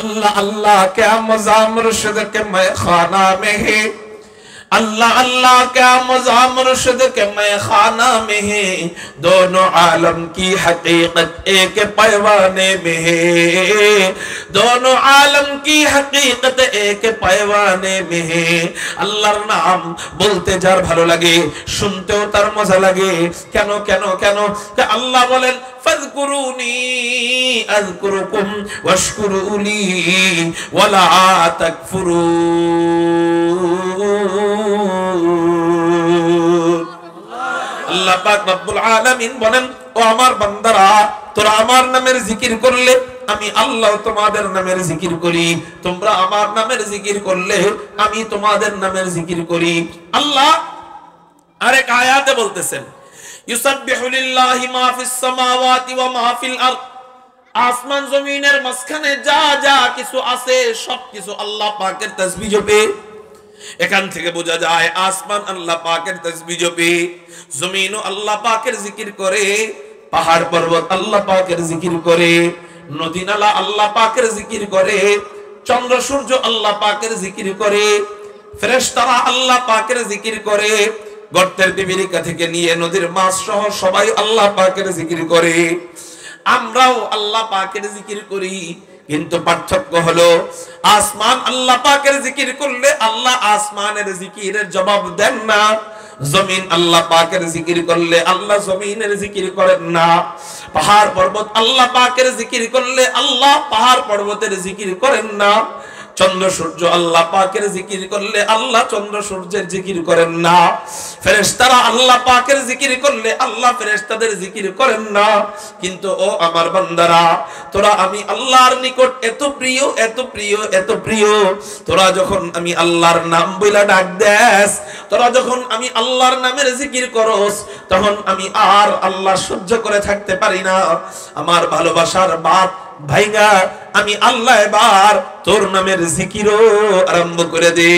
अल्लाह अल्लाह क्या मज़ा मुर्शिद के मैखाना में है, अल्लाह अल्लाह क्या मज़ा मुर्शिद के मैखाना में है, दोनों आलम की हकीकत एक पैवाने में है, दोनों आलम की हकीकत एक पैवाने में है। अल्लाहर नाम बोलते যার ভালো লাগে, শুনতেও তার মজা লাগে। কেন কেন কেন? আল্লাহ বলেন ফাযকুরুনি আযকুরুকুম ওয়াশকুরুলি ওয়ালা তাকফুরুন। আল্লাহ পাক রব্বুল আলামিন বলেন, ও আমার বান্দারা, তোরা আমার নামের জিকির করলে আমি আল্লাহ তোমাদের নামের জিকির করি, তোমরা আমার নামের জিকির করলে আমি তোমাদের নামের জিকির করি। আল্লাহ আরেক আয়াতে বলতেছেন, ইউসাব্বিহু লিল্লাহি মা ফিস সামাওয়াতি ওয়া মা ফিল আরদ, আসমান জমিনের মাঝখানে যা যা কিছু আছে সবকিছু আল্লাহ পাকের তাসবিহ জপে। এখান থেকে বোঝা যায় আসমান আল্লাহ পাকের তাসবিহ জপে, জমিনও আল্লাহ পাকের জিকির করে, পাহাড় পর্বত আল্লাহ পাকের জিকির করে, নদী নালা আল্লাহ পাকের জিকির করে, চন্দ্র সূর্য আল্লাহ পাকের জিকির করে, ফেরেশতারা আল্লাহ পাকের জিকির করে, গর্তের পিপিলিকা থেকে নিয়ে নদীর মাছ সহ সবাই আল্লাহ পাকের জিকির করে। আমরাও আল্লাহ পাকের জিকির করি, কিন্তু পার্থক্য হলো আসমান আল্লাহ পাকের জিকির করলে আল্লাহ আসমানের জিকিরের জবাব দেন না, জমিন আল্লাহ পাকের জিকির করলে আল্লাহ জমিনের জিকির করেন না, পাহাড় পর্বত আল্লাহ পাকের জিকির করলে আল্লাহ পাহাড় পর্বতের জিকির করেন না, চন্দ্র সূর্য আল্লাহ পাকের জিকির করলে আল্লাহ চন্দ্র সূর্যের জিকির করেন না, ফেরেশতারা আল্লাহ পাকের জিকির করলে আল্লাহ ফেরেশতাদের জিকির করেন না। কিন্তু ও আমার বান্দারা, তোরা আমি আল্লাহর নিকট এত প্রিয় এত প্রিয় এত প্রিয়, তোরা যখন আমি আল্লাহর নাম বইলা ডাক দেস, তোরা যখন আমি আল্লাহর নামের জিকির করস, তখন আমি আর আল্লাহ সহ্য করে থাকতে পারি না। আমার ভালোবাসার বাপ ভাইগা, আমি আল্লাহ এবার তোর নামের জিকিরও আরম্ভ করে দে।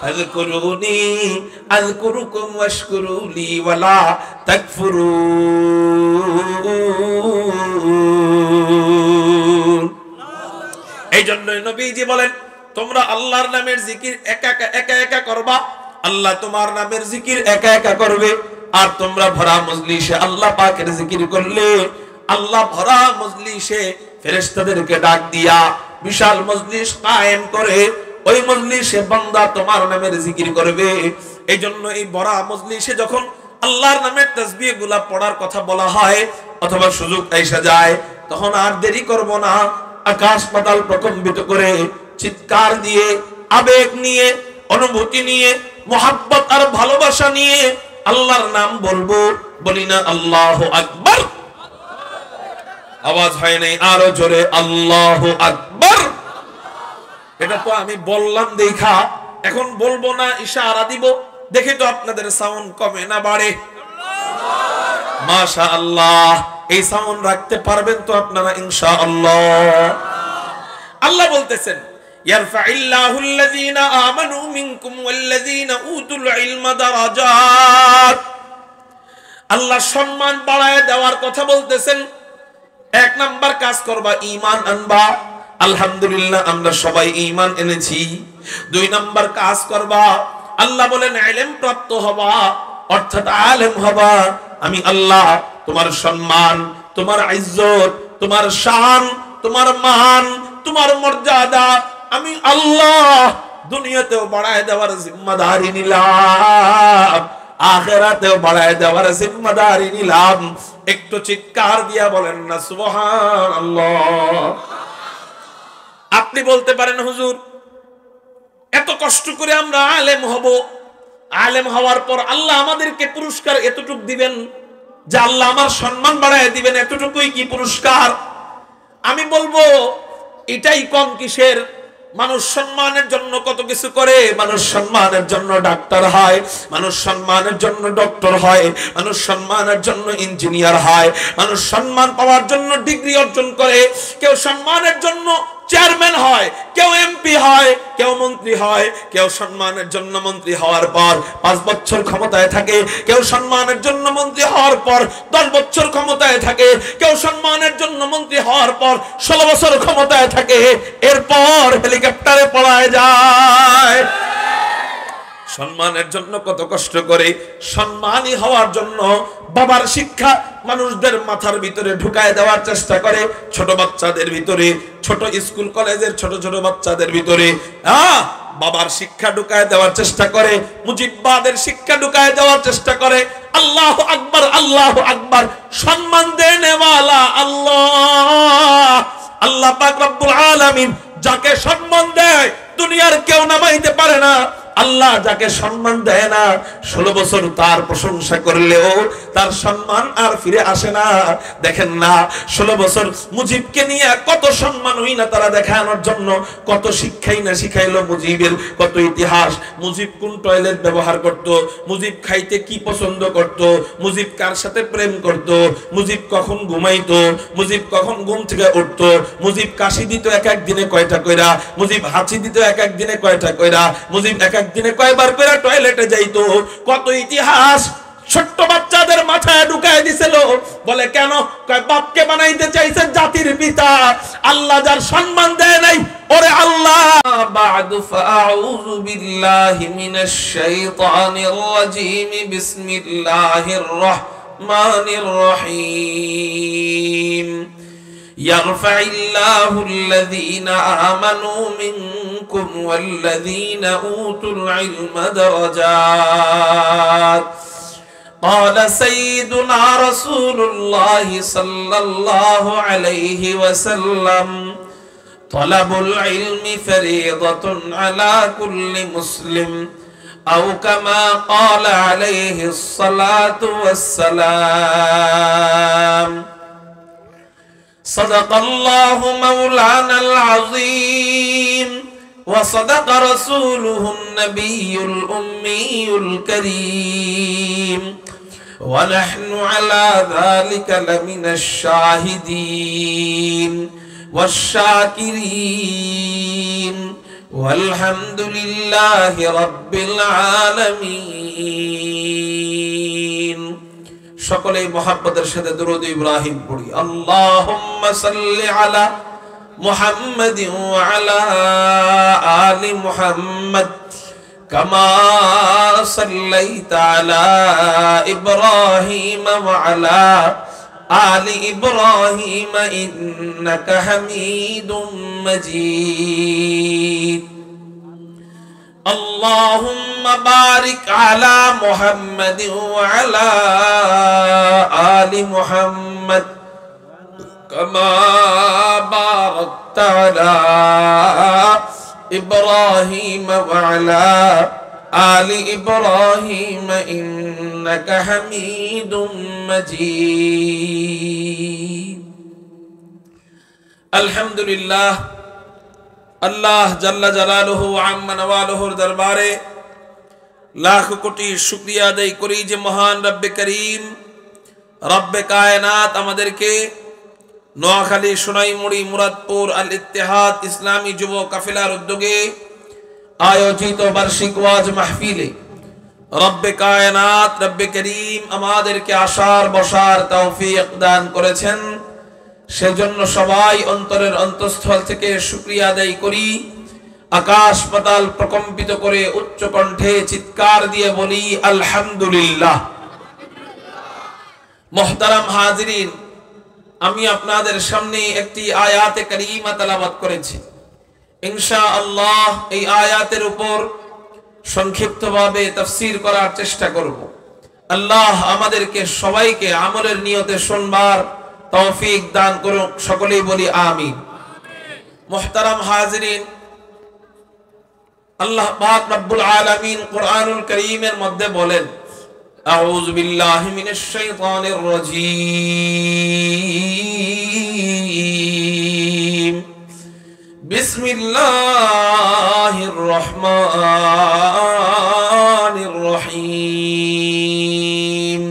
আযকুরুনি আযকুরুকুম ওয়াশকুরুলি ওয়ালা তাকফুরুন। এই জন্যই নবীজি বলেন, তোমরা আল্লাহর নামের জিকির একা একা করবা, আল্লাহ তোমার নামের জিকির একা একা করবে। আর তোমরা ভরা মজলিসে আল্লাহ পাকের জিকির করলে আল্লাহ ভরা মজলিসে ফেরেশতাদেরকে ডাক দিয়া বিশাল মজলিস কায়েম করে, ওই মজলিসে বান্দা তোমার নামের জিকির করবে। এই জন্য এই ভরা মজলিসে যখন আল্লাহর নামের তাসবিহ গুলা পড়ার কথা বলা হয় অথবা সুযোগ এসে যায়, তখন আর দেরি করব না, আকাশ পাতাল প্রকম্পিত করে চিৎকার দিয়ে, আবেগ নিয়ে, অনুভূতি নিয়ে, মোহাব্বত আর ভালোবাসা নিয়ে আল্লাহর নাম বলবো। বলি না আল্লাহু আকবার? আওয়াজ হয় নাই, আরো জোরে আল্লাহু আকবার। এটা তো আমি বললাম দেখা, এখন বলবো না, ইশারা দিব, দেখি তো আপনাদের সাউন্ড কমে না বাড়ে। মাশাআল্লাহ, এই সাউন্ড রাখতে পারবেন তো আপনারা ইনশাআল্লাহ? আল্লাহ বলতেছেন, ইয়ারফাইল্লাহু আল্লাযীনা আমানু মিনকুম ওয়াল্লাযীনা উতুল ইলমা দারাজাত। আল্লাহ সম্মান বাড়ায় দেওয়ার কথা বলতেছেন। এক নাম্বার কাজ করবা, ঈমান আনবা। আলহামদুলিল্লাহ আমরা সবাই ঈমান এনেছি। দুই নাম্বার কাজ করবা, আল্লাহ বলেন ইলম প্রাপ্ত হবা, অর্থাৎ আলেম হবা। আমি আল্লাহ তোমার সম্মান, তোমার ইজ্জত, তোমার শান, তোমার মান, তোমার মর্যাদা আমি আল্লাহ দুনিয়াতেও বাড়ায় দেওয়ার জিম্মাদারি নিলাম, আখিরাতেও বাড়ায় দেওয়ার জিম্মাদারি নিলাম। একটু চিৎকার দিয়া বলেন না সুবহানাল্লাহ। আপনি বলতে পারেন, হুজুর এত কষ্ট করে আমরা আলেম হব, আলেম হওয়ার পর আল্লাহ আমাদেরকে পুরস্কার এতটুকু দিবেন যে আল্লাহ আমার সম্মান বাড়ায় দিবেন, এতটুকুই কি পুরস্কার? আমি বলবো এটাই কম কিসের? মানুষ সম্মানের জন্য কত কিছু করে। মানুষ সম্মানের জন্য ডাক্তার হয়, মানুষ সম্মানের জন্য ডক্টর হয়, মানুষ সম্মানের জন্য ইঞ্জিনিয়ার হয়, মানুষ সম্মান পাওয়ার জন্য ডিগ্রি অর্জন করে, কেউ সম্মানের জন্য চেয়ারম্যান হয়, কেউ এমপি হয়, কেউ মন্ত্রী হয়, কেউ সম্মানের জন্য মন্ত্রী হওয়ার পর 5 বছর ক্ষমতায় থাকে, কেউ সম্মানের জন্য মন্ত্রী হওয়ার পর 10 বছর ক্ষমতায় থাকে, কেউ সম্মানের জন্য মন্ত্রী হওয়ার পর 16 বছর ক্ষমতায় থাকে, এরপর হেলিকপ্টারে পলায় যায়। সম্মানের জন্য কত কষ্ট করে, সম্মানী হওয়ার জন্য বাবার শিক্ষা মানুষদের মাথার ভিতরে ঢুকায় দেওয়ার চেষ্টা করে, ছোট বাচ্চাদের ভিতরে, ছোট স্কুল কলেজের ছোট ছোট বাচ্চাদের ভিতরে বাবার শিক্ষা ঢুকায় দেওয়ার চেষ্টা করে, মুজিববাদের শিক্ষা ঢুকায় দেওয়ার চেষ্টা করে। আল্লাহু আকবার, আল্লাহু আকবার। সম্মান দেনেওয়ালা আল্লাহ, আল্লাহ পাক রব্বুল আলামিন যাকে সম্মান দেয় দুনিয়ার কেউ নামাইতে পারে না। আল্লাহ যাকে সম্মান দেয় না, 16 বছর তার প্রশংসা করলেও তার সম্মান আর ফিরে আসে না। দেখেন না 16 বছর মুজিবকে নিয়ে কত সম্মান হই না তারা দেখানোর জন্য, কত শিক্ষাই না শিখাইলো মুজিবের, কত ইতিহাস। মুজিব কোন টয়লেট ব্যবহার করত, মুজিব খাইতে কি পছন্দ করত, মুজিব কার সাথে প্রেম করত, মুজিব কখন ঘুমাইতো, মুজিব কখন ঘুম থেকে উঠতো, মুজিব কাশি দিত এক এক দিনে কয়টা কইরা, মুজিব হাঁচি দিত এক এক দিনে কয়টা কইরা, মুজিব এক এক দিনে কয়বার করে টয়লেটে যাইতো। কত ইতিহাস ছোট্ট বাচ্চাদের মাথায় ঢুকায় দিছিল। বলে কেন? বাপকে বানাইতে চাইছে জাতির পিতা। আল্লাহ যার সম্মান দেয় নাই, ওরে আল্লাহ। বা'দু ফাআউযু বিল্লাহি মিনাশ শাইতানির রাজীম। বিসমিল্লাহির রাহমানির রহিম। يرفع الله الذين آمنوا منكم والذين أوتوا العلم درجات. قال سيدنا رسول الله صلى الله عليه وسلم طلب العلم فريضة على كل مسلم أو كما قال عليه الصلاة والسلام. صدق الله مولانا العظيم وصدق رسوله النبي الأمي الكريم ونحن على ذلك لمن الشاهدين والشاكرين والحمد لله رب العالمين. সকলেই মুহাব্বতের সাথে দরুদ ইব্রাহিম পড়ি। আল্লাহুম্মা সাল্লি আলা মুহাম্মাদিন ওয়া আলা আলি মুহাম্মাদ কামা সাল্লাইতা আলা ইব্রাহিম ওয়া আলা আলি ইব্রাহিম ইন্নাকা হামিদুম মাজিদ। اللهم بارك على محمد وعلى آل محمد كما باركت على إبراهيم وعلى آل إبراهيم إنك حميد مجيد. الحمد لله। আল্লাহ জাল্লা জালালুহু আম্মা নওয়ালুহুর দরবারে লাখ কোটি শুকরিয়া আদায় করি যে মহান রব্বে করিম রব্বে কায়নাত আমাদেরকে নোয়াখালী, সোনাইমুড়ি, মুরাদপুর আল ইত্তেহাদ ইসলামী যুব কাফেলার উদ্যোগে আয়োজিত বার্ষিক ওয়াজ মাহফিলে রব্বে কায়নাত রব্বে করিম আমাদেরকে আসার বসার তৌফিক দান করেছেন। সেজন্য সবাই অন্তরের অন্তঃস্থল থেকে শুকরিয়া আদায় করি। আকাশ পাতাল প্রকম্পিত করে উচ্চ কণ্ঠে চিৎকার দিয়ে বলি আলহামদুলিল্লাহ। মুহতারাম হাজিরিন, আমি আপনাদের সামনে একটি আয়াতে কারিমা তেলাওয়াত করেছি। ইনশাআল্লাহ এই আয়াতের উপর সংক্ষিপ্তভাবে তাফসীর করার চেষ্টা করব। আল্লাহ আমাদেরকে সবাইকে আমলের নিয়তে শুনবার তৌফিক দান করুন। সকলেই বলি আমিন। মুহতারাম হাজিরিন, আল্লাহ পাক রব্বুল আলামিন কুরআনুল কারীমের মধ্যে বলেন, আউযু বিল্লাহি মিনাশ শাইতানির রাজীম। বিসমিল্লাহির রহমানির রহিম।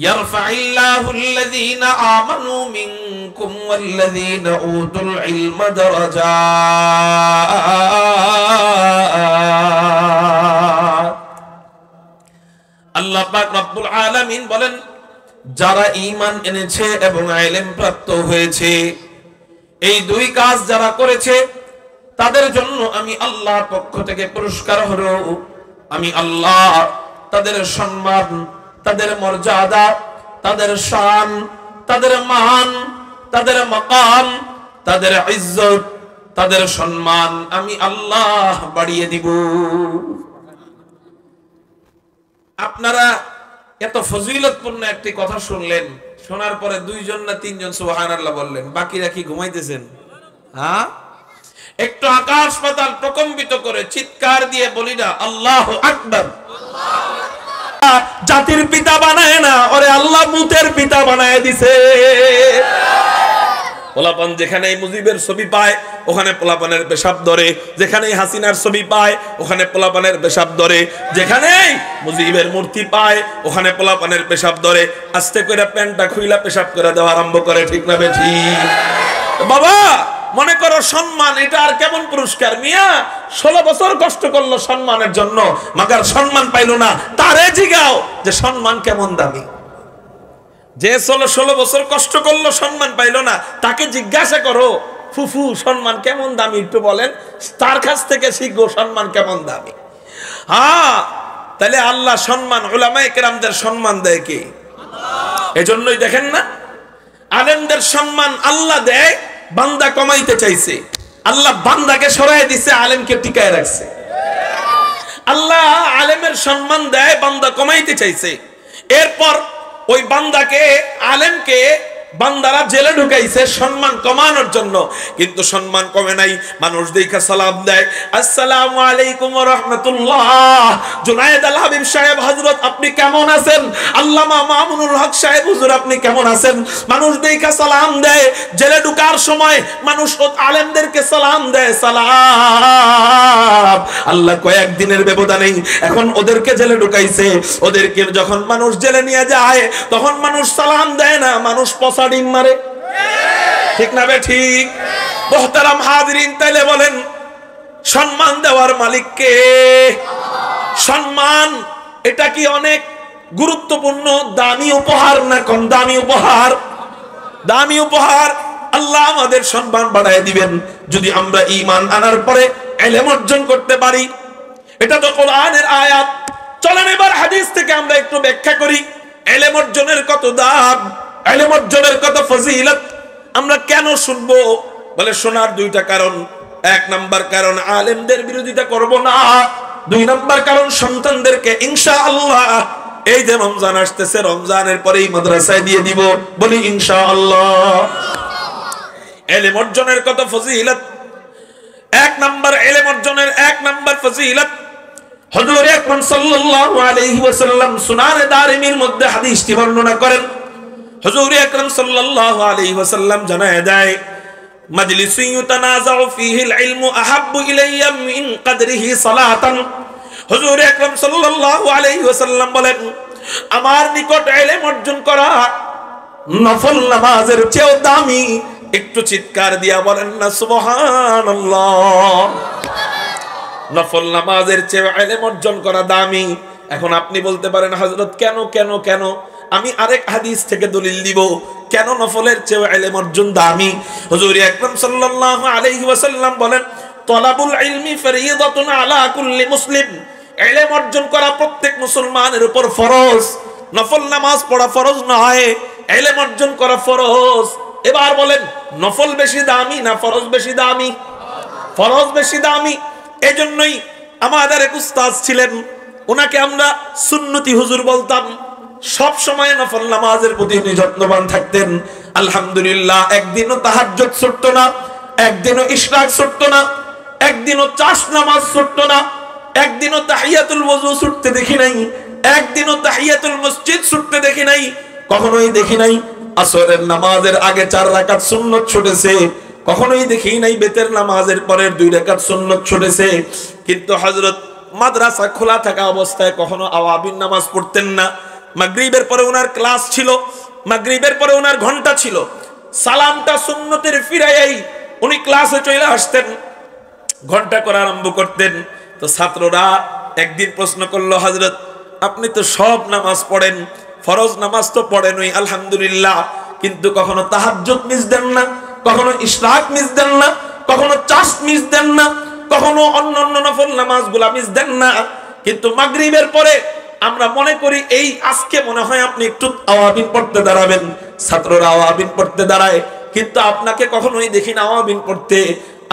يرفع الله الذين آمنوا منكم মিনকুম ওয়াল্লাযীনা উতুল ইলমা দারাজাত। আল্লাহ পাক রব্বুল আলামিন বলেন, যারা ঈমান এনেছে এবং ইলম প্রাপ্ত হয়েছে, এই দুই কাজ যারা করেছে তাদের জন্য আমি আল্লাহর পক্ষ থেকে পুরস্কার হলো, আমি আল্লাহ তাদের সম্মান, তাদের মর্যাদা, তাদের শান, তাদের মান, তাদের মাকাম, তাদের ইজ্জত, তাদের সম্মান আমি আল্লাহ বাড়িয়ে দিব। আপনারা এত ফজিলতপূর্ণ একটি কথা শুনলেন, শোনার পরে দুইজন না তিনজন সুবহানাল্লাহ বললেন, বাকিরা কি ঘুমাইতেছেন? হ্যাঁ, একটু আকাশ পাতাল প্রকম্পিত করে চিৎকার দিয়ে বলি না আল্লাহু আকবার। জাতির পিতা বানায় না, ওরে আল্লাহ মুতের পিতা বানায় দিছে। পোলাপান যেখানে মুজিবের ছবি পায় ওখানে পোলাপানের পেশাব ধরে, যেখানে হাসিনার ছবি পায় ওখানে পোলাপানের পেশাব ধরে, যেখানে মুজিবের মূর্তি পায় ওখানে পোলাপানের পেশাব ধরে। আস্তে করে প্যান্টটা খুইলা পেশাব করে দেওয়া আরম্ভ করে, ঠিক না বেঠি? বাবা মনে করো সম্মান, এটা আর কেমন পুরস্কার মিয়া? 16 বছর কষ্ট করলো সম্মানের জন্য, মাগার সম্মান পাইলো না। তারে জিগাও যে সম্মান কেমন দামি। যে 16 বছর কষ্ট করলো সম্মান পাইলো না, তাকে জিজ্ঞাসা করো ফুফু সম্মান কেমন দামি একটু বলেন, তার কাছ থেকে শিখো সম্মান কেমন দামি। হ্যাঁ, তাহলে আল্লাহ সম্মান, উলামায়ে কেরামদের সম্মান দেয় কে? এজন্যই দেখেন না, আলেমদের সম্মান আল্লাহ দেয়, বান্দা কমাইতে চাইছে, আল্লাহ বান্দাকে সরাই দিছে, আলেমকে টিকায় রাখছে। আল্লাহ আলেমের সম্মান দেয়, বান্দা কমাইতে চাইছে, এরপর ওই বান্দাকে, আলেমকে বান্দারা জেলে ঢুকাইছে সম্মান কমানোর জন্য, কিন্তু সম্মান কমে নাই। মানুষ দেখা সালাম দেয়, আসসালামু আলাইকুম ওয়া রাহমাতুল্লাহ, জুনায়েদ আল হাবিব সাহেব হযরত আপনি কেমন আছেন, আল্লামা মামুনুল হক সাহেব হুজুর আপনি কেমন আছেন। মানুষ দেখা সালাম দেয়, জেলে ঢুকার সময় মানুষ আলেমদেরকে সালাম দেয়, সালাম। আল্লাহ কয়েকদিনের ব্যবধানেই এখন ওদেরকে জেলে ঢুকাইছে, ওদেরকে যখন মানুষ জেলে নিয়ে যায় তখন মানুষ সালাম দেয় না, মানুষ ডিম মারে, ঠিক না বে ঠিক? মুহতারাম হাজিরিন, তাইলে বলেন সম্মান দেওয়ার মালিক কে? সম্মান এটা কি অনেক গুরুত্বপূর্ণ দামি উপহার না কম দামি উপহার? দামি উপহার। আল্লাহ আমাদের সম্মান বাড়ায় দিবেন যদি আমরা ঈমান আনার পরে ইলম অর্জন করতে পারি। এটা তো কোরআনের আয়াত। চলেন এবার হাদিস থেকে আমরা একটু ব্যাখ্যা করি ইলম অর্জনের কত দাম, ইলম অর্জনের কত ফজিলত। আমরা কেন শুনবো? বলে শোনার দুইটা কারণ। এক নাম্বার কারণ আলেমদের বিরোধিতা করব না, দুই নাম্বার কারণ সন্তানদেরকে ইনশাআল্লাহ এই যে রমজান আসতেছে রমজানের পরেই মাদ্রাসায় দিয়ে দিব, বলি ইনশাআল্লাহ। ইলম অর্জনের কত ফজিলত। এক নাম্বার ইলম অর্জনের এক নাম্বার ফজিলত, হুজুর আকরাম সাল্লাল্লাহু আলাইহি ওয়াসাল্লাম সুনানে দারিমির মধ্যে হাদিসটি বর্ণনা করেন। হুজুর আকরাম সাল্লাল্লাহু আলাইহি ওয়াসাল্লাম জানায় দেয়, মাজলিসু ইউতানাজাউ ফীহিল ইলমু আহাব্বু ইলাইয়া মিন কদরিহি সালাতান। হুজুর আকরাম সাল্লাল্লাহু আলাইহি ওয়াসাল্লাম বলেন, আমার নিকট ইলম অর্জন করা নফল নামাজের চেয়েও দামি। একটু চিৎকার দিয়া বলেন না সুবহানাল্লাহ। নফল নামাজের চেয়ে ইলম অর্জন করা দামি। এখন আপনি বলতে পারেন হযরত কেন কেন কেন? আমি আরেক হাদিস থেকে দলিল দিব কেন নফলের চেয়ে ইলম অর্জন দামি। হুজুর আকরাম সাল্লাল্লাহু আলাইহি ওয়াসাল্লাম বলেন, তলাবুল ইলমি ফরিদাতুন আলা কুল্লি মুসলিম। ইলম অর্জন করা প্রত্যেক মুসলমানের উপর ফরজ। নফল নামাজ পড়া ফরজ নয়, ইলম অর্জন করা ফরজ। এবার বলেন নফল বেশি দামি না ফরজ বেশি দামি? ফরজ বেশি দামি। এজন্যই আমাদের এক উস্তাদ ছিলেন, ওনাকে আমরা সুন্নতি হুজুর বলতাম। সব সময় নফল নামাজের প্রতি যত্নবান থাকতেন। আলহামদুলিল্লাহ, একদিনও তাহাজ্জুদ ছুটতো না, একদিনও ইশরাক ছুটতো না, একদিনও চাষ নামাজ ছুটতো না, একদিনও তাহিয়াতুল ওযু ছুটতে দেখি নাই, একদিনও তাহিয়াতুল মসজিদ ছুটতে দেখি নাই, কখনোই দেখি নাই আসরের নামাজের আগে 4 রাকাত সুন্নাত ছুটেছে, কখনোই দেখি নাই বেতের নামাজের পরের 2 রাকাত সুন্নাত ছুটেছে। কিন্তু হযরত মাদ্রাসা খোলা থাকা অবস্থায় কখনো আওয়াবিন নামাজ পড়তেন না। মাগরিবের পরে ওনার ক্লাস ছিল, মাগরিবের পরে ওনার ঘন্টা ছিল, সালামটা সুন্নতের ফিরাই উনি ক্লাসে চলে আসতেন, ঘন্টা করে আরম্ভ করতেন। তো ছাত্ররা একদিন প্রশ্ন করলো, হযরত আপনি তো সব নামাজ পড়েন, ফরজ নামাজ তো পড়েনই আলহামদুলিল্লাহ, কিন্তু কখনো তাহাজ্জুদ মিস দেন না, কখনো ইশরাক মিস দেন না, কখনো চাষ মিস দেন না, কখনো অন্যান্য নফল নামাজগুলা মিস দেন না, কিন্তু মাগরিবের পরে আমরা মনে করি এই আজকে মনে হয় আপনি একটু আওয়াবিন পড়তে দাঁড়াবেন। ছাত্ররা আওয়াবিন পড়তে দাঁড়ায়, কিন্তু আপনাকে কখনোই দেখি না আওয়াবিন পড়তে।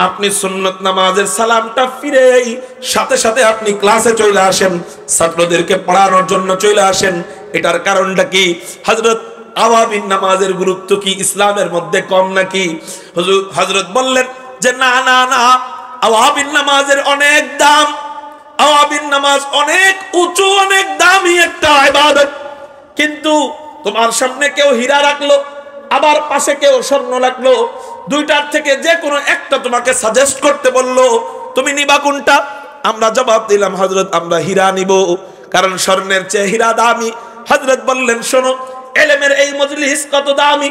আপনি সুন্নত নামাজের সালামটা ফিরেই সাথে সাথে আপনি ক্লাসে চলে আসেন, ছাত্রদেরকে পড়ানোর জন্য চলে আসেন। এটার কারণটা কি? হযরত আওয়াবিন নামাজের গুরুত্ব কি ইসলামের মধ্যে কম নাকি? হযরত বললেন যে না না না, আওয়াবিন নামাজের অনেক দাম, আওয়াবিন নামাজ অনেক উঁচু, অনেক দামি একটা ইবাদত। কিন্তু তোমার সামনে কেউ হীরা রাখলো, আবার পাশে কেউ স্বর্ণ রাখলো, দুইটার থেকে যে কোনো একটা তোমাকে সাজেস্ট করতে বললো, তুমি নিবা কোনটা? আমরা জবাব দিলাম, হযরত আমরা হীরা নিব, কারণ স্বর্ণের চেয়ে হীরা দামি। হযরত বললেন শোনো, ইলমের এই মজলিস কত দামি,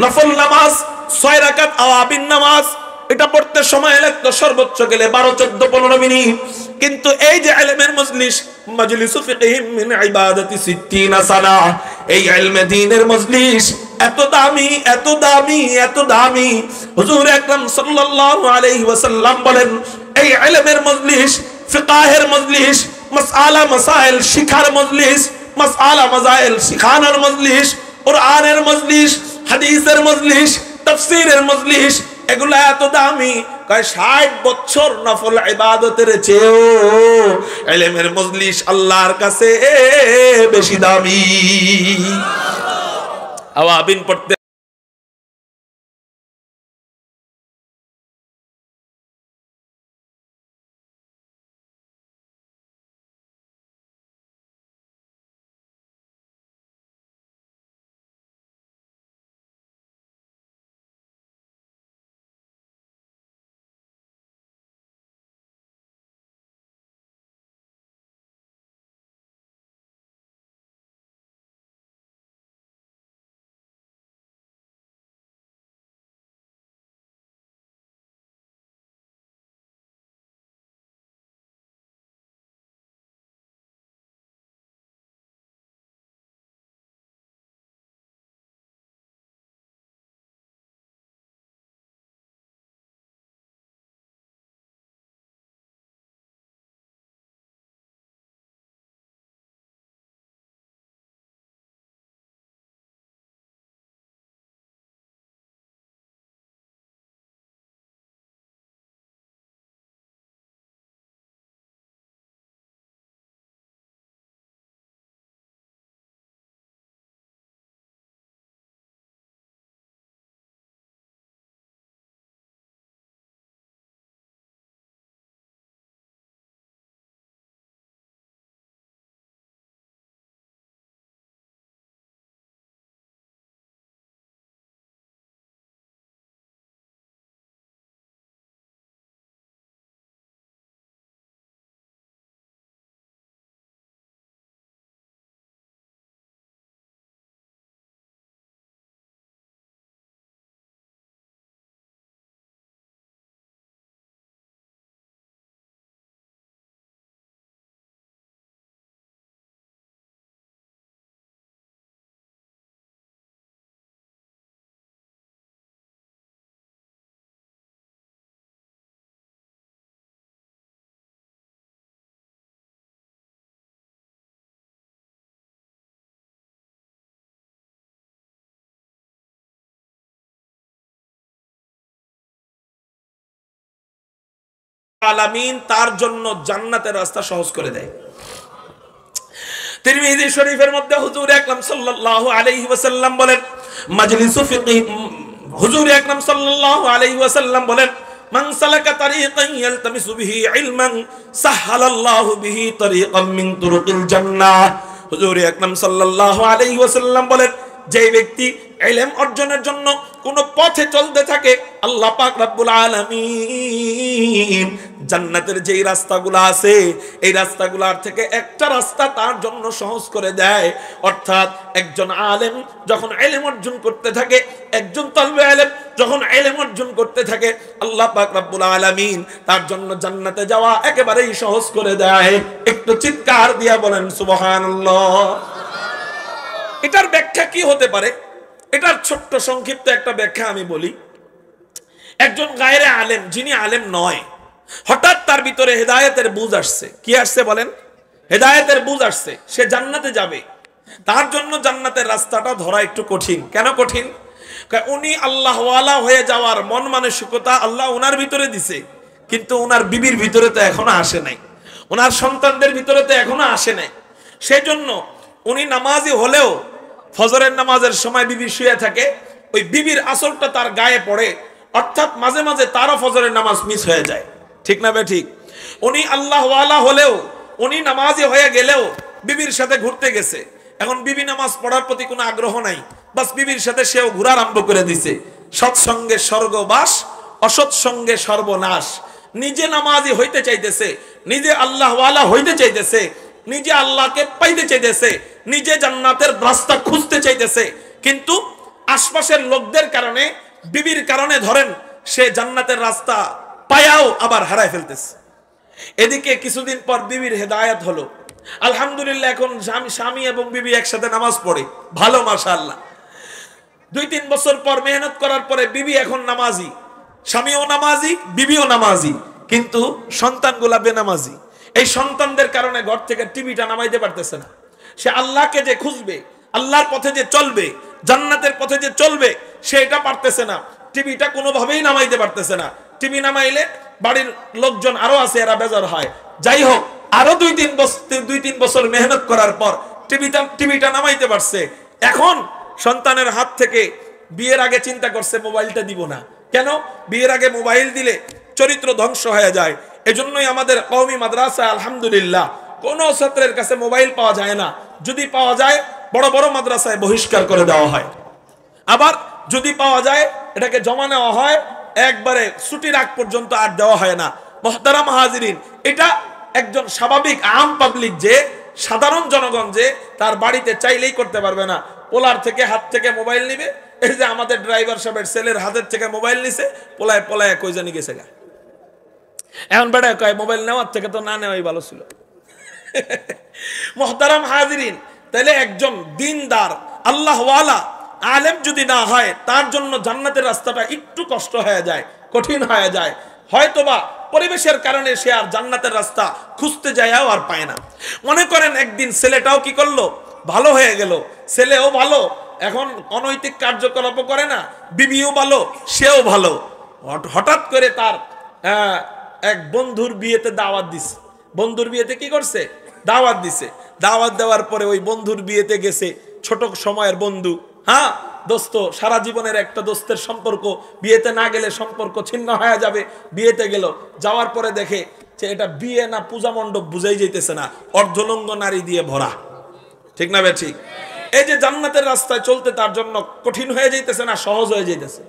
নফল নামাজ 6 রাকাত আওয়াবিন নামাজ, এটা পড়তে সময় লাগতো সর্বোচ্চ গেলে 12-14-15 মিনিট, কিন্তু এই যে ইলমের মজলিস, মাজলিসু ফিকহিম মিন ইবাদাতি 60 সানা, এই ইলমে দ্বীনের মজলিস এত দামি, এত দামি, এত দামি। হুজুর আকরাম সাল্লাল্লাহু আলাইহি ওয়াসাল্লাম বলেন, এই ইলমের মজলিস, ফিকহের মজলিস, মাসআলা মাসাইল শিখার মজলিস, মাসআলা মাসাইল শিখানোর মজলিস, কুরআনের মজলিস, হাদিসের মজলিস, তাফসীরের মজলিস, এগুলা এত দামি, কয় 60 বছর নফল ইবাদতের চেয়েও ইলমের মজলিস আল্লাহর কাছে বেশি দামি। আওয়াবিন পড়তে আলামিন তার জন্য জান্নাতের রাস্তা সহজ করে দেয়। তিরমিজি শরীফের মধ্যে হুজুর আকরাম সাল্লাল্লাহু আলাইহি ওয়াসাল্লাম বলেন, মাজলিসু ফিকহ, হুজুর আকরাম সাল্লাল্লাহু আলাইহি ওয়াসাল্লাম বলেন, মান সালাকা তারিকান ইয়ালতামিসু বিহি ইলমান সাহালাল্লাহু বিহি তারিকাম মিন তুরুকিল জান্নাহ। হুজুর আকরাম সাল্লাল্লাহু আলাইহি ওয়াসাল্লাম বলেন, যে ব্যক্তি ইলম অর্জনের জন্য কোন পথে চলতে থাকে, আল্লাহ পাক রব্বুল আলামিন জান্নাতের যেই রাস্তাগুলো আছে এই রাস্তাগুলোর থেকে একটা রাস্তা তার জন্য সহজ করে দেয়। অর্থাৎ একজন আলেম যখন ইলম অর্জন করতে থাকে, একজন তালিবে ইলম যখন ইলম অর্জন করতে থাকে, আল্লাহ পাক রব্বুল আলামিন তার জন্য জান্নাতে যাওয়া একেবারেই সহজ করে দেয়। একটু চিৎকার দিয়ে বলেন সুবহানাল্লাহ। এটার ব্যাখ্যা কি হতে পারে? এটার ছোট্ট সংক্ষিপ্ত একটা ব্যাখ্যা আমি বলি। একজন গায়রে আলেম, যিনি আলেম নয়, হঠাৎ তার ভিতরে হেদায়েতের বুঝ আসছে। কি আসছে বলেন? হেদায়েতের বুঝ আসছে। সে জান্নাতে যাবে, তার জন্য জান্নাতের রাস্তাটা ধরা একটু কঠিন। কেন কঠিন? উনি আল্লাহওয়ালা হয়ে যাওয়ার মন মানসিকতা আল্লাহ ওনার ভিতরে দিছে, কিন্তু ওনার বিবির ভিতরে তো এখনো আসে নাই, ওনার সন্তানদের ভিতরে তো এখনো আসে নাই। সেজন্য উনি নামাজি হলেও ফজরের নামাজের সময় বিবি শুয়ে থাকে, ওই বিবির আসরটা তার গায়ে পড়ে, অর্থাৎ মাঝে মাঝে তারও ফজরের নামাজ মিস হয়ে যায়। ঠিক না বে ঠিক? উনি আল্লাহওয়ালা হলেও, উনি নামাজি হয়ে গেলেও বিবির সাথে ঘুরতে গেছে, এখন বিবি নামাজ পড়ার প্রতি কোনো আগ্রহ নাই, বাস বিবির সাথে সেও ঘোরা আরম্ভ করে দিছে। সৎসঙ্গে স্বর্গবাস, অসৎ সঙ্গে সর্বনাশ। নিজে নামাজি হইতে চাইতেছে, নিজে আল্লাহওয়ালা হইতে চাইতেছে, নিজে আল্লাহকে পাইতে চাইতেছে, নিজে জান্নাতের রাস্তা খুঁজতে চাইতেছে, কিন্তু আশপাশের লোকদের কারণে, বিবির কারণে ধরেন সে জান্নাতের রাস্তা পায়াও আবার হারায় ফেলতেছে। এদিকে কিছুদিন পর বিবির হেদায়েত হলো, আলহামদুলিল্লাহ, এখন স্বামী এবং বিবি একসাথে নামাজ পড়ে, ভালো মাশাআল্লাহ। 2-3 বছর পর মেহনত করার পরে বিবি এখন নামাজি, স্বামীও নামাজি, বিবিও নামাজি, কিন্তু সন্তানগুলা বেনামাজি। এই সন্তানদের কারণে ঘর থেকে টিভিটা নামাইতে পারতেছে না। সে আল্লাহকে যে খুঁজবে, আল্লাহর পথে যে চলবে, জান্নাতের পথে যে চলবে, সে এটা পারতেছে না। টিভিটা কোনোভাবেই নামাইতে পারতেছে না। টিভি নামাইলে বাড়ির লোকজন আরো আছে, এরা বেজার হয়। যাই হোক, আরো 2-3 বছর মেহনত করার পর টিভিটা নামাইতে পারছে। এখন সন্তানের হাত থেকে বিয়ের আগে চিন্তা করছে মোবাইলটা দিব না। কেন? বিয়ের আগে মোবাইল দিলে চরিত্র ধ্বংস হয়ে যায়। এজন্যই আমাদের কওমি মাদ্রাসা আলহামদুলিল্লাহ কোনো ছাত্রের কাছে মোবাইল পাওয়া যায় না। যদি পাওয়া যায় বড় বড় মাদ্রাসায় বহিষ্কার করে দেওয়া হয়, আবার যদি পাওয়া যায় এটাকে জমা নেওয়া হয়, একবারে ছুটির আগ পর্যন্ত আর দেওয়া হয় না। মুহতারাম হাজিরিন, এটা একজন স্বাভাবিক আম পাবলিক, যে সাধারণ জনগণ, যে তার বাড়িতে চাইলেই করতে পারবে না। পোলার থেকে হাত থেকে মোবাইল নিবে, এই যে আমাদের ড্রাইভার সাহেবের ছেলের হাতের থেকে মোবাইল নিছে, পোলায় পোলায় কই জানি গেছে গা। এখন বেড়া কয় মোবাইল নেওয়ার থেকে তো না নেওয়াই ভালো ছিল। মুহতারাম হাজিরিন, তাহলে একজন দিনদার আল্লাহওয়ালা আলেম যদি না হয়, তার জন্য জান্নাতের রাস্তাটা একটু কষ্ট হয়ে যায়, কঠিন হয়ে যায়। হয়তোবা পরিবেশের কারণে সে আর জান্নাতের রাস্তা খুঁজতে যায়ও আর পায় না। মনে করেন একদিন ছেলেটাও কি করলো, ভালো হয়ে গেল, ছেলেও ভালো, এখন অনৈতিক কার্যকলাপ করে না, বিবিও ভালো, সেও ভালো। হঠাৎ করে তার এক বন্ধুর বিয়েতে দাওয়াত দিছে। বন্ধুর বিয়েতে কি করছে? দাওয়াত দিছে। দাওয়াত দেওয়ার পরে ওই বন্ধুর বিয়েতে গেছে ছোট সময়ের বন্ধু, হ্যাঁ দোস্ত, সারা জীবনের একটা দোস্তের সম্পর্ক, বিয়েতে না গেলে সম্পর্ক ছিন্ন হয়ে যাবে। বিয়েতে গেল, যাওয়ার পরে দেখে যে এটা বিয়ে না পূজা মণ্ডপ বুঝাই যাইতেছে না, অর্ধলঙ্গ নারী দিয়ে ভরা। ঠিক না ভাই? ঠিক। এই যে জান্নাতের রাস্তায় চলতে তার জন্য কঠিন হয়ে যাইতেছে না সহজ হয়ে যাইতেছে?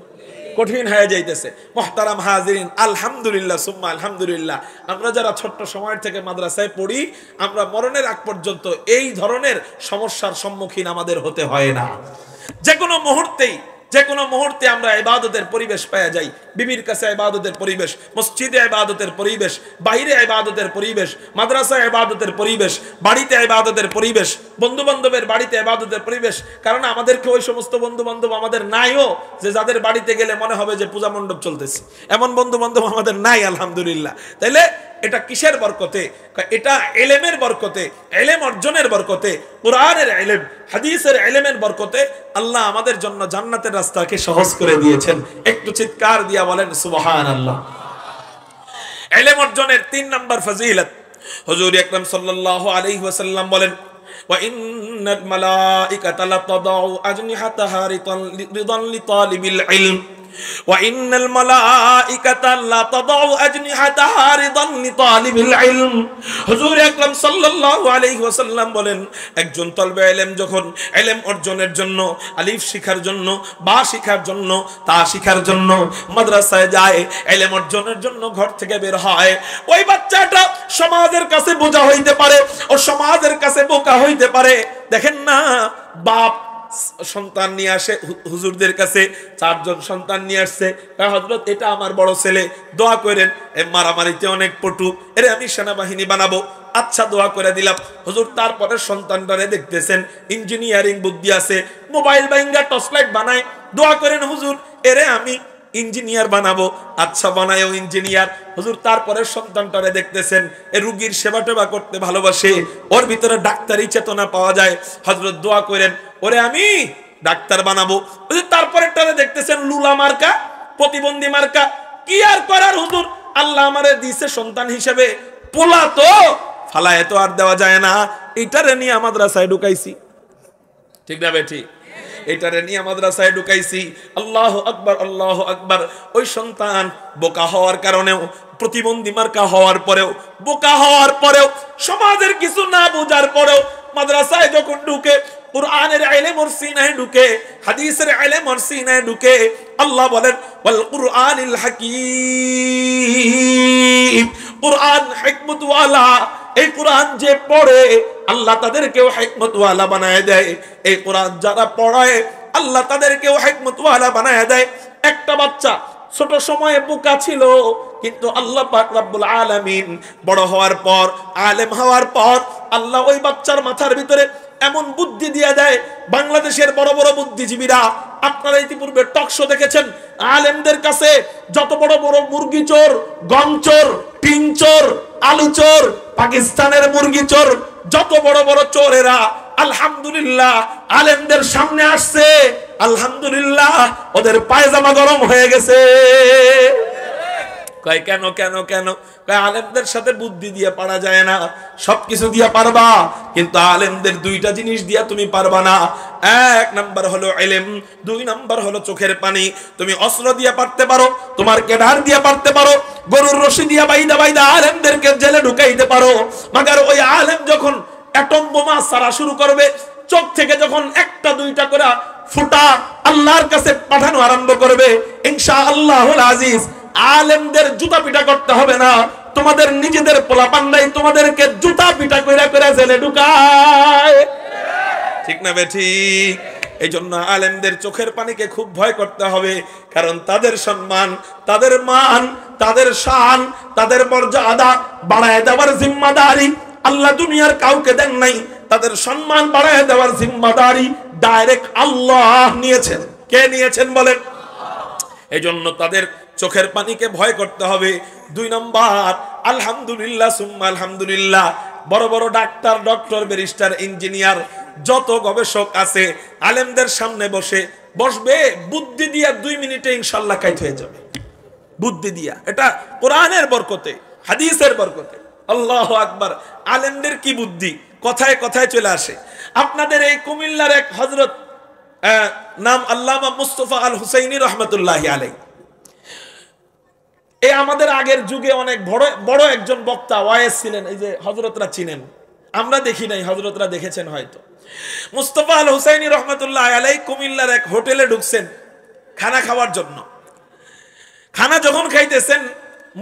কঠিন হয়ে যাইতেছে। মুহতারাম হাজিরিন, আলহামদুলিল্লাহ সুম্মা আলহামদুলিল্লাহ, আমরা যারা ছোট্ট সময় থেকে মাদ্রাসায় পড়ি, আমরা মরণের আগ পর্যন্ত এই ধরনের সমস্যার সম্মুখীন আমাদের হতে হয় না। যে কোনো মুহূর্তে আমরা ইবাদতের পরিবেশ পেয়ে যাই। বিবির কাছে ইবাদতের পরিবেশ, মসজিদে ইবাদতের পরিবেশ, বাইরে ইবাদতের পরিবেশ, মাদ্রাসায় ইবাদতের পরিবেশ, বাড়িতে ইবাদতের পরিবেশ, বন্ধু বান্ধবের বাড়িতে ইবাদতের পরিবেশ। কারণ আমাদেরকে ওই সমস্ত বন্ধু বান্ধব আমাদের নাইও যে যাদের বাড়িতে গেলে মনে হবে যে পূজা মণ্ডপ চলতেছে, এমন বন্ধু বান্ধব আমাদের নাই আলহামদুলিল্লাহ। তাইলে এটা কিসের বরকতে? এটা ইলমের বরকতে, ইলম অর্জনের বরকতে, কোরআনের ইলম, হাদিসের ইলমের বরকতে আল্লাহ আমাদের জন্য জান্নাতের রাস্তাকে সহজ করে দিয়েছেন। একটু চিৎকার দিয়া বলেন সুবহানাল্লাহ। ইলম অর্জনের 3 নাম্বার ফজিলত, হুজুর আকরাম সাল্লাল্লাহু আলাইহি ওয়াসাল্লাম বলেন, ওয়া ইন্নাল মালাইকাতা লাতাদাউ আজনিহাতাহা রিদান লিতালিবিল ইলম ওয়া ইন্নাল মালাইকাতা লা তাদাউ আজনিহাতাহা রিদান লিতালিবিল ইলম। হুজুর আকরাম সাল্লাল্লাহু আলাইহি ওয়াসাল্লাম বলেন, একজন তলবে ইলম যখন ইলম অর্জনের জন্য, আলিফ শিখার জন্য, বা শিখার জন্য, তা শিখার জন্য মাদ্রাসায় যায়, ইলম অর্জনের জন্য ঘর থেকে বের হয়, ওই বাচ্চাটা সমাজের কাছে বোঝা হইতে পারে, ও সমাজের কাছে বোকা হইতে পারে। দেখেন না, বাপ সন্তান নিয়ে আসে হুজুরদের কাছে, 4 জন সন্তান নিয়ে আসছে, হযরত এটা আমার বড় ছেলে, দোয়া করেন, এ মারামারিতে অনেক পটু, এরে আমি সেনাবাহিনী বানাবো। আচ্ছা, দোয়া করে দিলাম। হুজুর তারপরে সন্তানটারে দেখতেছেন ইঞ্জিনিয়ারিং বুদ্ধি আছে, মোবাইল বাইঙ্গা টর্চলাইট বানায়, দোয়া করেন হুজুর এরে আমি ইঞ্জিনিয়ার বানাবো। আচ্ছা, বানায়ও ইঞ্জিনিয়ার। হুজুর তারপরে সন্তানটারে দেখতেছেন এ রোগীর সেবা টেবা করতে ভালোবাসে, ওর ভিতরে ডাক্তারি চেতনা পাওয়া যায়, হযরত দোয়া করেন ওরে আমি ডাক্তার বানাবো। হুজুর তারপরেরটারে দেখতেছেন লুলা মার্কা, প্রতিবন্ধী মার্কা, কি আর করার হুজুর, আল্লাহ আমারে দিয়েছে সন্তান হিসেবে, পোলা তো ফালায় তো আর দেওয়া যায় না, এইটারে নিয়ে মাদ্রাসায় ঢুকাইছি। ঠিক না বেঠি? এটারে নিয়ে মাদ্রাসায় ঢুকাইছি। আল্লাহু আকবার, আল্লাহু আকবার। ওই সন্তান বোকা হওয়ার কারণেও, প্রতিবন্ধী মার্কা হওয়ার পরেও, বোকা হওয়ার পরেও, সমাজের কিছু না বোঝার পরেও মাদ্রাসায় যখন ঢুকে, কুরআনের ইলম ওর সিনায় ঢুকে, হাদিসের ইলম ওর সিনায় ঢুকে, আল্লাহ বলেন ওয়াল কুরআনিল হাকীম, কুরআন হিকমত ওয়ালা। এই কোরআন যে পড়ে আল্লাহ তাদেরকেও হিকমত ওয়ালা বানায় দেয়। এই কোরআন যারা পড়ায় আল্লাহ তাদেরকেও হিকমত ওয়ালা বানায় দেয়। একটা বাচ্চা ছোট সময়ে বোকা ছিল, কিন্তু আল্লাহ পাক রব্বুল আলামিন বড় হওয়ার পর, আলেম হওয়ার পর আল্লাহ ওই বাচ্চার মাথার ভিতরে এমন বুদ্ধি দিয়ে দেয়। বাংলাদেশের বড় বড় বুদ্ধিজীবীরা, আপনারা ইতিপূর্বে টক শো দেখেছেন, আলেমদের কাছে যত বড় বড় মুরগি চোর, গম চোর, টিন চোর, আলু চোর, পাকিস্তানের মুরগি চোর, যত বড় বড় চোরেরা আলহামদুলিল্লাহ আলেমদের সামনে আসছে, আলহামদুলিল্লাহ ওদের পায়জামা গরম হয়ে গেছে। কয় কেন কেন কেন? কয় আলেমদের সাথে বুদ্ধি দিয়ে পারা যায় না, সবকিছু দিয়ে পারবা, কিন্তু আলেমদের 2টা জিনিস দিয়া তুমি পারবা না। 1 নাম্বার হলো ইলম, 2 নাম্বার হলো চোখের পানি। তুমি অস্ত্র দিয়ে পারতে পারো, তোমার কেডার দিয়ে পারতে পারো, গরুর রশি দিয়ে বাইদা বাইদা আলেমদেরকে জেলে ঢুকাইতে পারো, মাগার ওই আলেম যখন অ্যাটম বোমা ছাড়া শুরু করবে, চোখ থেকে যখন 1টা 2টা করে ফুটা আল্লাহর কাছে পাঠানো আরম্ভ করবে, ইনশাআল্লাহুল আজিজ আলেমদের জুতা পিটা করতে হবে না, তোমাদের নিজেদের পোলাপান্ডাই তোমাদেরকে জুতা পিটা কইরা কইরা জেলে ঢুকায়। ঠিক না বেঠিক? এই জন্য আলেমদের চোখের পানিকে খুব ভয় করতে হবে, কারণ তাদের সম্মান, তাদের মান, তাদের শান, তাদের মর্যাদা বাড়ায় দেওয়ার জিম্মাদারি আল্লাহ দুনিয়ার কাউকে দেন নাই। তাদের সম্মান বাড়ায় দেওয়ার জিম্মাদারি ডাইরেক্ট আল্লাহ নিয়েছেন। কে নিয়েছেন বলেন? এই জন্য তাদের চোখের পানিকে ভয় করতে হবে। 2 নম্বর, আলহামদুলিল্লাহ সুম্মা আলহামদুলিল্লাহ, বড় বড় ডাক্তার, ডক্টর, ব্যারিস্টার, ইঞ্জিনিয়ার, যত গবেষক আছে আলেমদের সামনে বসবে, বুদ্ধি দিয়া 2 মিনিটে ইনশাআল্লাহ কাইট হয়ে যাবে, বুদ্ধি দিয়া। এটা কোরআনের বরকতে, হাদিসের বরকতে। আল্লাহু আকবার। আলেমদের কি বুদ্ধি, কথায় কথায় চলে আসে। আপনাদের এই কুমিল্লার এক হযরত, নাম আল্লামা মুস্তাফা আল হুসাইনি রহমাতুল্লাহি আলাইহি, এই আমাদের আগের যুগে অনেক বড় একজন বক্তা, ওয়াইজ ছিলেন। এই যে হযরতরা চিনেন, আমরা দেখি নাই, হযরতরা দেখেছেন হয়তো। মুস্তাফা আল হুসাইনি রহমাতুল্লাহি আলাইহি কুমিল্লার এক হোটেলে ঢুকছেন খানা খাওয়ার জন্য। খানা যখন খাইতেছেন,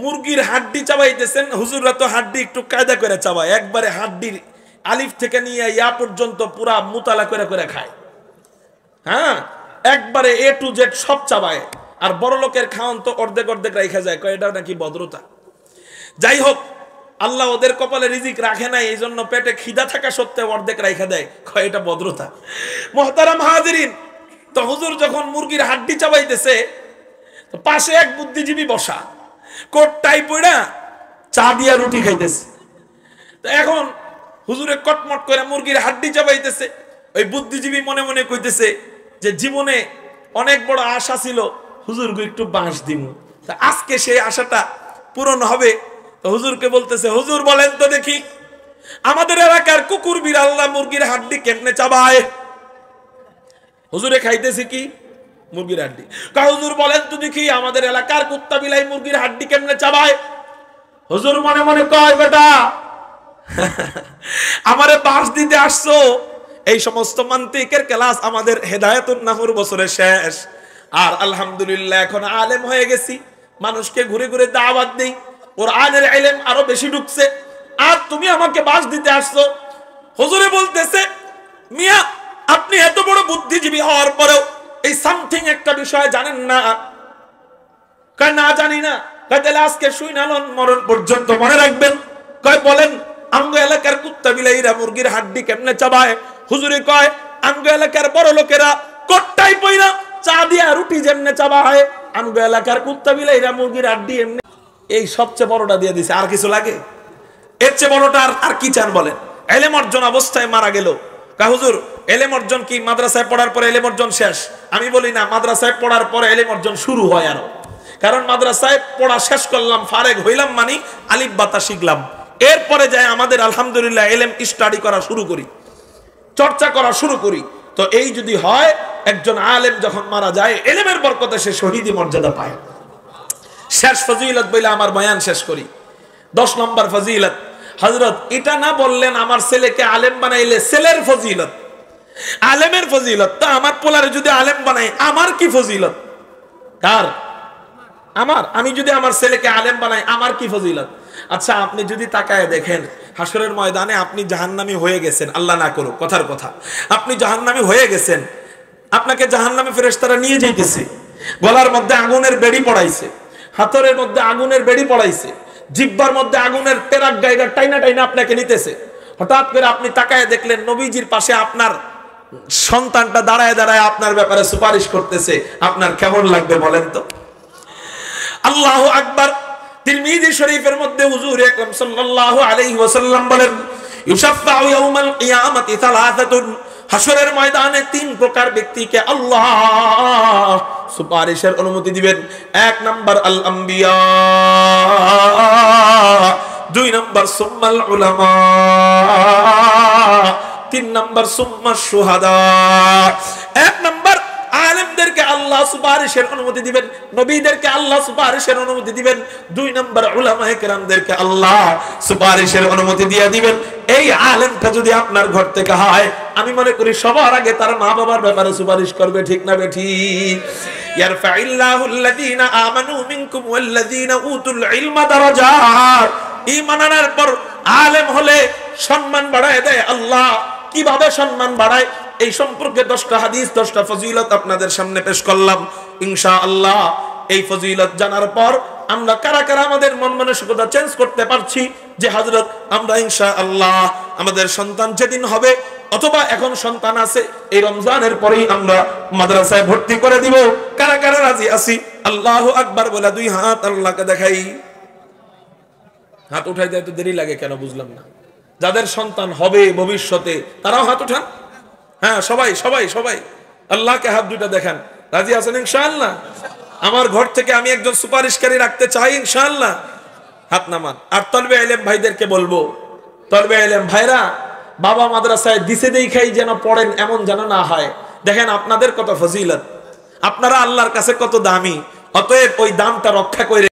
মুরগির হাড্ডি চাবাইতেছেন। হুজুররা তো হাড্ডি একটু কায়দা করে চাবায়, একবারে হাড্ডির আলিফ থেকে নিয়ে ইয়া পর্যন্ত পুরা মুতালা করে করে খায়। হ্যাঁ, একবারে A to Z সব চাবায়। আর বড় লোকের খাওয়ান তো অর্ধেক অর্ধেক রাখা যায়, কয় এটা নাকি ভদ্রতা। যাই হোক, আল্লাহ ওদের কপালে রিজিক রাখে নাই, এই জন্য পেটে খিদা থাকা সত্ত্বেও অর্ধেক রাখা দেয়, কয় এটা ভদ্রতা। মুহতারাম হাজিরিন, তো হুজুর যখন মুরগির হাড্ডি চাবাইতেছে, তো পাশে এক বুদ্ধিজীবী বসা, কোট টাই পড়া চা দিয়া রুটি খাইতেছে। তো এখন হুজুরে কটমট করে মুরগির হাড্ডি চাবাইতেছে। ওই বুদ্ধিজীবী মনে মনে কইতেছে যে জীবনে অনেক বড় আশা ছিল, হুজুরকে একটু বাঁশ দিন, তা আজকে সেই আশাটা পূরণ হবে। তো হুজুরকে বলতেছে, হুজুর বলেন তো দেখি, আমাদের এলাকার কুকুর বিড়ালরা মুরগির হাড্ডি কেমনে চাবায়? হুজুরে খাইতেছে কি? মুরগির হাড্ডি। হুজুর বলেন তো দেখি আমাদের এলাকার কুত্তা বিলাই মুরগির হাড্ডি কেমনে চাবায়? হুজুর মনে মনে কয়, বেটা আমারে বাস দিতে আসছো? এই সমস্ত মান্তিকের ক্লাস আমাদের হেদায়েতুন নাহুর বছরে শেষ, আর আলহামদুলিল্লাহ এখন আলেম হয়ে গেছি, মানুষকে ঘুরে ঘুরে দাওয়াত দেই, কোরআনের ইলম আরো বেশি ঢুকছে, আর তুমি আমাকে বাস দিতে আসছো? হুজুরে বলতেছে, মিয়া আপনি এত বড় বুদ্ধিজীবী হওয়ার পরেও এই সামথিং একটা বিষয় জানেন না? কয় না জানি না। কয় তাহলে আজকে শুইনালন মরণ পর্যন্ত মনে রাখবেন। কয় বলেন আমগো এলাকার কুত্তা বিলাইরা মুরগির হাড্ডি কেমনে চাবায়? হুজুরে কয় আমগো এলাকার বড় লোকেরা কট্টাই পয়না চা দিয়া রুটি যেমনে চাবায়, আমগো এলাকার কুত্তা বিলাইরা মুরগির হাড্ডি এমনি। এই সবচেয়ে বড়টা দিয়ে দিছে, আর কিছু লাগে? এর চেয়ে বড়টা আর কি চান বলেন? ইলম অর্জন অবস্থায় মারা গেল। কা হুজুর ইলম অর্জন কি মাদ্রাসায় পড়ার পরে ইলম অর্জন শেষ? আমি বলি না, মাদ্রাসায় পড়ার পরে ইলম অর্জন শুরু হয় আরো। কারণ মাদ্রাসায় পড়া শেষ করলাম, ফারেগ হইলাম, মানে আলিফ বাতা শিখলাম, এরপরে যায় আমাদের আলহামদুলিল্লাহ ইলম স্টাডি করা শুরু করি, চর্চা করা শুরু করি। তো এই যদি হয়, একজন আলেম যখন মারা যায় ইলমের বরকতে সে শহীদি মর্যাদা পায়। শেষ ফজিলত বলে আমার বয়ান শেষ করি। 10 নম্বর ফজিলত, হযরত এটা না বললেন আমার ছেলেকে আলেম বানাইলে ছেলের ফজিলত, আলেমের ফজিলত, তা আমার পোলারে যদি আলেম বানাই আমার কি ফজিলত? কার? আমার। আমি যদি আমার ছেলেকে আলেম বানাই আমার কি ফজিলত? আচ্ছা আপনি যদি তাকায় দেখেন হাসরের ময়দানে আপনি জাহান্নামী হয়ে গেছেন, আল্লাহ না করুক, কথার কথা, আপনি জাহান্নামী হয়ে গেছেন, আপনাকে জাহান্নামে ফেরেশতারা নিয়ে যাইতেছে, গলার মধ্যে আগুনের বেড়ি পড়াইছে, হাতের মধ্যে আগুনের বেড়ি পড়াইছে, জিহ্বার মধ্যে আগুনের পেরাক গাইরা টাইনা টাইনা আপনাকে নিতেছে। হঠাৎ করে আপনি তাকায় দেখলেন নবীজির পাশে আপনার সন্তানটা দাঁড়ায় দাঁড়ায় আপনার ব্যাপারে সুপারিশ করতেছে, আপনার কেমন লাগবে বলেন তো? আল্লাহু আকবার। তিরমিজি শরীফের মধ্যে হুজুর আকরাম সাল্লাল্লাহু আলাইহি ওয়াসাল্লাম বলেন, ইউশাফাউ ইয়াউমাল কিয়ামাতি সালাসাতুন, হাসরের ময়দানে 3 প্রকার ব্যক্তিকে আল্লাহ সুপারিশের অনুমতি দিবেন। 1 নাম্বার আল আম্বিয়া, 2 নাম্বার সুম্মাল উলামা, 3 নাম্বার সুম্মাশ শুহাদা। 1 নাম্বার আলেমদেরকে আল্লাহ সুপারিশের অনুমতি দিবেন, নবীদেরকে আল্লাহ সুপারিশের অনুমতি দিবেন। 2 নাম্বার উলামায়ে কেরামদেরকে আল্লাহ সুপারিশের অনুমতি দিয়ে দিবেন। এই আলেমটা যদি আপনার ঘর থেকে হয়, আমি মনে করি সবার আগে তার মা বাবার ব্যাপারে সুপারিশ করবে, ঠিক না বেঠিক? ইয়ারফাইল্লাহু আল্লাযীনা আমানু মিনকুম ওয়াল্লাযীনা উতুল ইলমা দারাজাত। ঈমান আনার পর আলেম হলে সম্মান বাড়ায় দেয় আল্লাহ। কিভাবে সম্মান বাড়ায় এই সম্পর্কে 10টা হাদিস, 10টা ফজিলত আপনাদের সামনে পেশ করলাম। ইনশাআল্লাহ এই ফজিলত জানার পর আমরা কারা কারা আমাদের মন মানসিকতা চেঞ্জ করতে পারছি যে হযরত আমরা ইনশাআল্লাহ আমাদের সন্তান যেদিন হবে অথবা এখন সন্তান আছে, এই রমজানের পরেই আমরা মাদ্রাসায় ভর্তি করে দিব। কারা কারা রাজি আছি? আল্লাহু আকবার বলে 2 হাত আল্লাহকে দেখাই। হাত উঠাই দেয় তো দেরি লাগে কেন বুঝলাম না। যাদের সন্তান হবে ভবিষ্যতে তারাও হাত উঠান। হ্যাঁ সবাই সবাই সবাই আল্লাহকে হাত দুইটা দেখান। রাজি আছেন ইনশাআল্লাহ? আমার ঘর থেকে আমি একজন সুপারিশকারী রাখতে চাই ইনশাআল্লাহ। হাত নামান। আর তলবে ইলম ভাইদেরকে বলবো, তলবে ইলম ভাইরা বাবা মাদ্রাসায় দিছে দেখাই যেন পড়েন এমন যেন না হয়। দেখেন আপনাদের কত ফজিলত, আপনারা আল্লাহর কাছে কত দামি, অতএব ওই দামটা রক্ষা করে